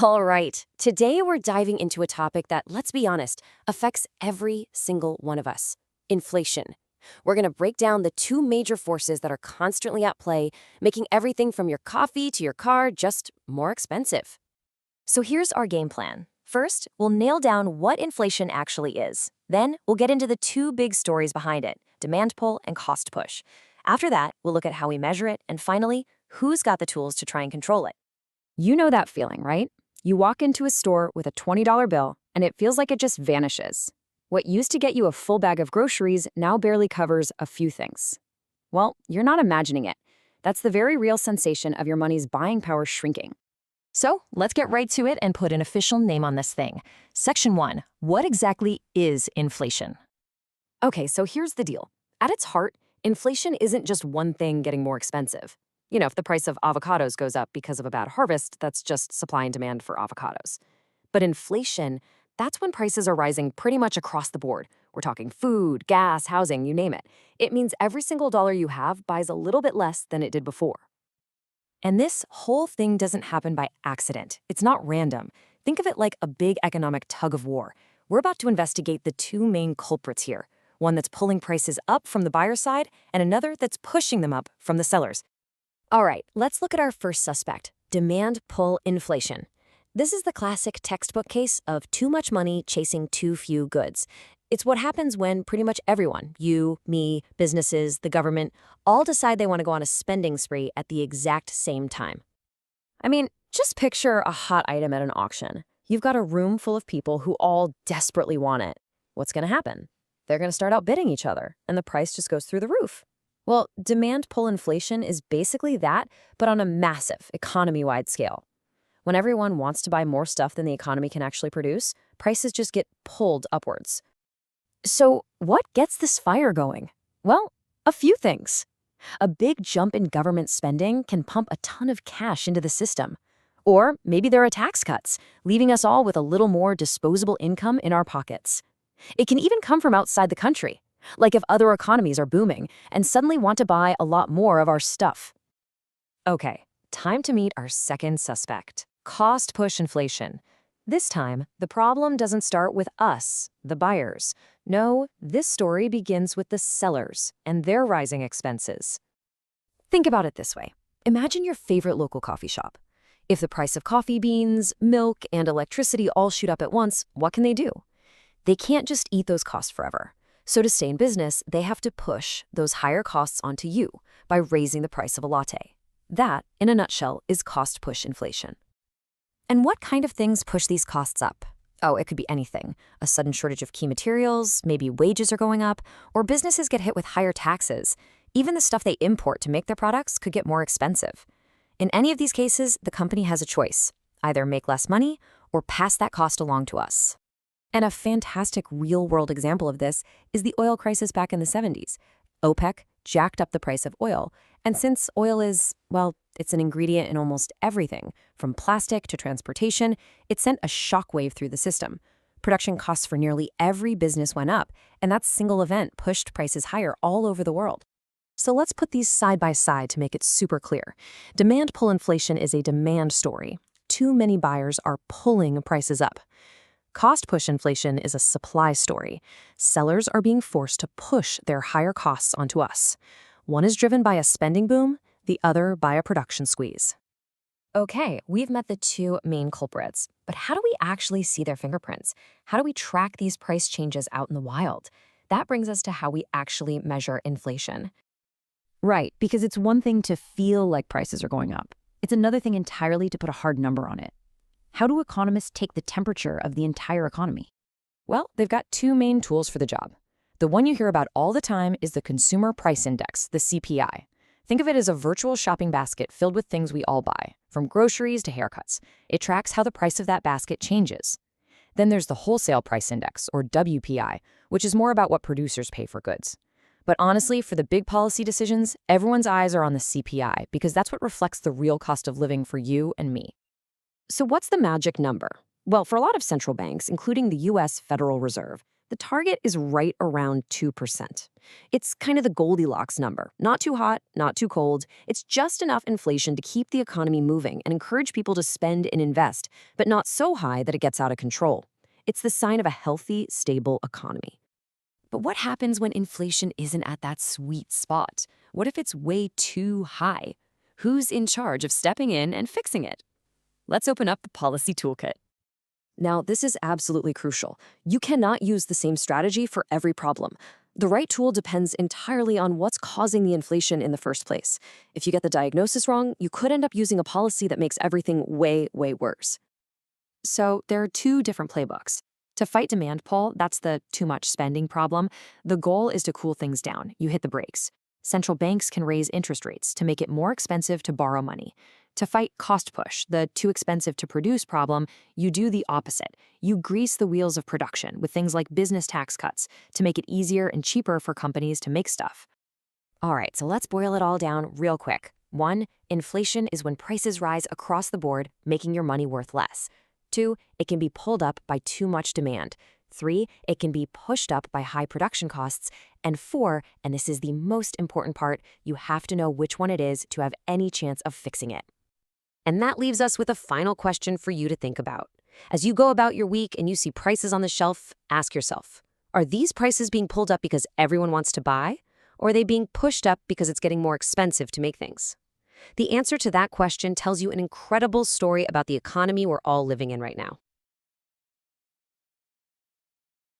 All right, today we're diving into a topic that, let's be honest, affects every single one of us: inflation. We're going to break down the two major forces that are constantly at play, making everything from your coffee to your car just more expensive. So here's our game plan. First, we'll nail down what inflation actually is. Then, we'll get into the two big stories behind it: demand pull and cost push. After that, we'll look at how we measure it, and finally, who's got the tools to try and control it. You know that feeling, right? You walk into a store with a $20 bill, and it feels like it just vanishes. What used to get you a full bag of groceries now barely covers a few things. Well, you're not imagining it. That's the very real sensation of your money's buying power shrinking. So, let's get right to it and put an official name on this thing. Section 1. What exactly is inflation? Okay, so here's the deal. At its heart, inflation isn't just one thing getting more expensive. If the price of avocados goes up because of a bad harvest, that's just supply and demand for avocados. But inflation, that's when prices are rising pretty much across the board. We're talking food, gas, housing, you name it. It means every single dollar you have buys a little bit less than it did before. And this whole thing doesn't happen by accident. It's not random. Think of it like a big economic tug of war. We're about to investigate the two main culprits here: one that's pulling prices up from the buyer side, and another that's pushing them up from the sellers. All right, let's look at our first suspect: demand pull inflation. This is the classic textbook case of too much money chasing too few goods. It's what happens when pretty much everyone, you, me, businesses, the government, all decide they want to go on a spending spree at the exact same time. I mean, just picture a hot item at an auction. You've got a room full of people who all desperately want it. What's going to happen? They're going to start outbidding each other, and the price just goes through the roof. Well, demand pull inflation is basically that, but on a massive, economy-wide scale. When everyone wants to buy more stuff than the economy can actually produce, prices just get pulled upwards. So what gets this fire going? Well, a few things. A big jump in government spending can pump a ton of cash into the system. Or maybe there are tax cuts, leaving us all with a little more disposable income in our pockets. It can even come from outside the country, like if other economies are booming and suddenly want to buy a lot more of our stuff. Okay, time to meet our second suspect: cost push inflation. This time, the problem doesn't start with us, the buyers. No, this story begins with the sellers and their rising expenses. Think about it this way. Imagine your favorite local coffee shop. If the price of coffee beans, milk, and electricity all shoot up at once, what can they do? They can't just eat those costs forever. So to stay in business, they have to push those higher costs onto you by raising the price of a latte. That, in a nutshell, is cost push inflation. And what kind of things push these costs up? Oh, it could be anything. A sudden shortage of key materials, maybe wages are going up, or businesses get hit with higher taxes. Even the stuff they import to make their products could get more expensive. In any of these cases, the company has a choice: either make less money or pass that cost along to us. And a fantastic real-world example of this is the oil crisis back in the 70s. OPEC jacked up the price of oil, and since oil is, well, it's an ingredient in almost everything, from plastic to transportation, it sent a shockwave through the system. Production costs for nearly every business went up, and that single event pushed prices higher all over the world. So let's put these side by side to make it super clear. Demand pull inflation is a demand story. Too many buyers are pulling prices up. Cost push inflation is a supply story. Sellers are being forced to push their higher costs onto us. One is driven by a spending boom, the other by a production squeeze. Okay, we've met the two main culprits, but how do we actually see their fingerprints? How do we track these price changes out in the wild? That brings us to how we actually measure inflation. Right, because it's one thing to feel like prices are going up. It's another thing entirely to put a hard number on it. How do economists take the temperature of the entire economy? Well, they've got two main tools for the job. The one you hear about all the time is the Consumer Price Index, the CPI. Think of it as a virtual shopping basket filled with things we all buy, from groceries to haircuts. It tracks how the price of that basket changes. Then there's the Wholesale Price Index, or WPI, which is more about what producers pay for goods. But honestly, for the big policy decisions, everyone's eyes are on the CPI because that's what reflects the real cost of living for you and me. So what's the magic number? Well, for a lot of central banks, including the U.S. Federal Reserve, The target is right around 2%. It's kind of the Goldilocks number. Not too hot, not too cold. It's just enough inflation to keep the economy moving and encourage people to spend and invest, but not so high that it gets out of control. It's the sign of a healthy, stable economy. But what happens when inflation isn't at that sweet spot? What if it's way too high? Who's in charge of stepping in and fixing it? Let's open up the policy toolkit. Now, this is absolutely crucial. You cannot use the same strategy for every problem. The right tool depends entirely on what's causing the inflation in the first place. If you get the diagnosis wrong, you could end up using a policy that makes everything way, way worse. So there are two different playbooks. To fight demand pull, that's the too much spending problem, the goal is to cool things down. You hit the brakes. Central banks can raise interest rates to make it more expensive to borrow money. To fight cost push, the too expensive to produce problem, you do the opposite. You grease the wheels of production with things like business tax cuts to make it easier and cheaper for companies to make stuff. All right, so let's boil it all down real quick. 1, inflation is when prices rise across the board, making your money worth less. 2, it can be pulled up by too much demand. 3, it can be pushed up by high production costs. And 4, and this is the most important part, you have to know which one it is to have any chance of fixing it. And that leaves us with a final question for you to think about. As you go about your week and you see prices on the shelf, ask yourself, are these prices being pulled up because everyone wants to buy? Or are they being pushed up because it's getting more expensive to make things? The answer to that question tells you an incredible story about the economy we're all living in right now.